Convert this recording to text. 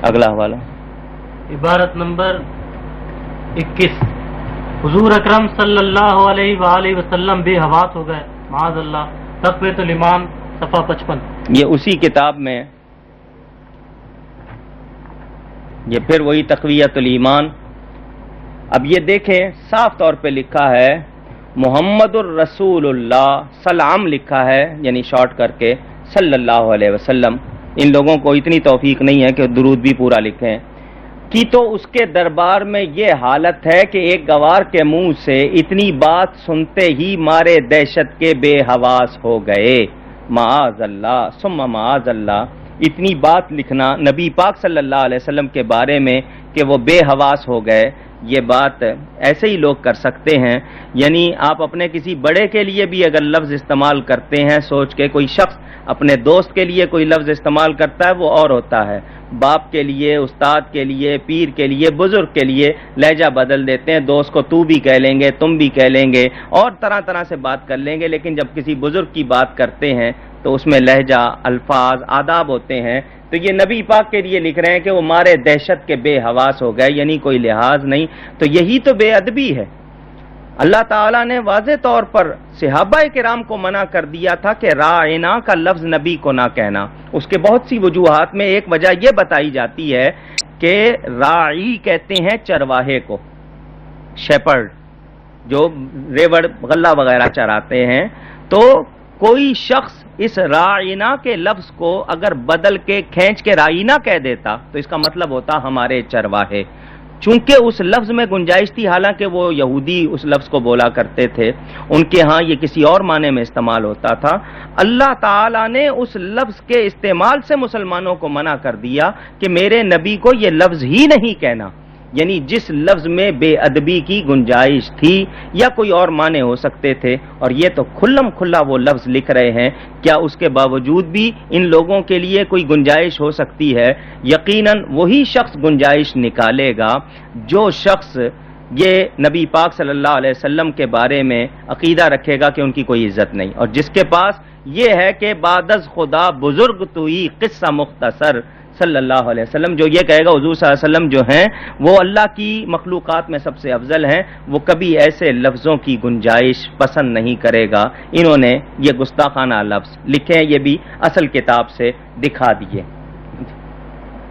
اگلا حوالہ عبارت نمبر 21، حضور اکرم صلی اللہ علیہ وآلہ وسلم بے حواس ہو گئے معاذ اللہ، تقویۃ الایمان صفحہ 55۔ یہ اسی کتاب میں، یہ پھر وہی تقویۃ الایمان۔ اب یہ دیکھیں صاف طور پہ لکھا ہے محمد الرسول اللہ، سلام لکھا ہے یعنی شارٹ کر کے صلی اللہ علیہ وسلم۔ ان لوگوں کو اتنی توفیق نہیں ہے کہ درود بھی پورا لکھیں کی، تو اس کے دربار میں یہ حالت ہے کہ ایک گوار کے منہ سے اتنی بات سنتے ہی مارے دہشت کے بے حواس ہو گئے، معاذ اللہ ثم معاذ اللہ۔ اتنی بات لکھنا نبی پاک صلی اللہ علیہ وسلم کے بارے میں کہ وہ بے حواس ہو گئے، یہ بات ایسے ہی لوگ کر سکتے ہیں؟ یعنی آپ اپنے کسی بڑے کے لیے بھی اگر لفظ استعمال کرتے ہیں سوچ کے، کوئی شخص اپنے دوست کے لیے کوئی لفظ استعمال کرتا ہے وہ اور ہوتا ہے، باپ کے لیے، استاد کے لیے، پیر کے لیے، بزرگ کے لیے لہجہ بدل دیتے ہیں، دوست کو تو بھی کہہ لیں گے، تم بھی کہہ لیں گے اور طرح طرح سے بات کر لیں گے، لیکن جب کسی بزرگ کی بات کرتے ہیں تو اس میں لہجہ، الفاظ، آداب ہوتے ہیں۔ تو یہ نبی پاک کے لیے لکھ رہے ہیں کہ وہ مارے دہشت کے بے حواس ہو گئے، یعنی کوئی لحاظ نہیں۔ تو یہی تو بے ادبی ہے۔ اللہ تعالیٰ نے واضح طور پر صحابہ کرام کو منع کر دیا تھا کہ راعنا کا لفظ نبی کو نہ کہنا۔ اس کے بہت سی وجوہات میں ایک وجہ یہ بتائی جاتی ہے کہ راعی کہتے ہیں چرواہے کو، شیپرڈ، جو ریوڑ غلہ وغیرہ چراتے ہیں۔ تو کوئی شخص اس راعنا کے لفظ کو اگر بدل کے کھینچ کے رائنا کہہ دیتا تو اس کا مطلب ہوتا ہمارے چرواہے۔ چونکہ اس لفظ میں گنجائش تھی، حالانکہ وہ یہودی اس لفظ کو بولا کرتے تھے، ان کے ہاں یہ کسی اور معنی میں استعمال ہوتا تھا، اللہ تعالیٰ نے اس لفظ کے استعمال سے مسلمانوں کو منع کر دیا کہ میرے نبی کو یہ لفظ ہی نہیں کہنا، یعنی جس لفظ میں بے ادبی کی گنجائش تھی یا کوئی اور معنی ہو سکتے تھے، اور یہ تو کھلم کھلا وہ لفظ لکھ رہے ہیں۔ کیا اس کے باوجود بھی ان لوگوں کے لیے کوئی گنجائش ہو سکتی ہے؟ یقیناً وہی شخص گنجائش نکالے گا جو شخص یہ نبی پاک صلی اللہ علیہ وسلم کے بارے میں عقیدہ رکھے گا کہ ان کی کوئی عزت نہیں، اور جس کے پاس یہ ہے کہ بعد از خدا بزرگ توئی قصہ مختصر صلی اللہ علیہ وسلم، جو یہ کہے گا حضور صلی اللہ علیہ وسلم جو ہیں وہ اللہ کی مخلوقات میں سب سے افضل ہیں، وہ کبھی ایسے لفظوں کی گنجائش پسند نہیں کرے گا۔ انہوں نے یہ گستاخانہ لفظ لکھے ہیں، یہ بھی اصل کتاب سے دکھا دیے۔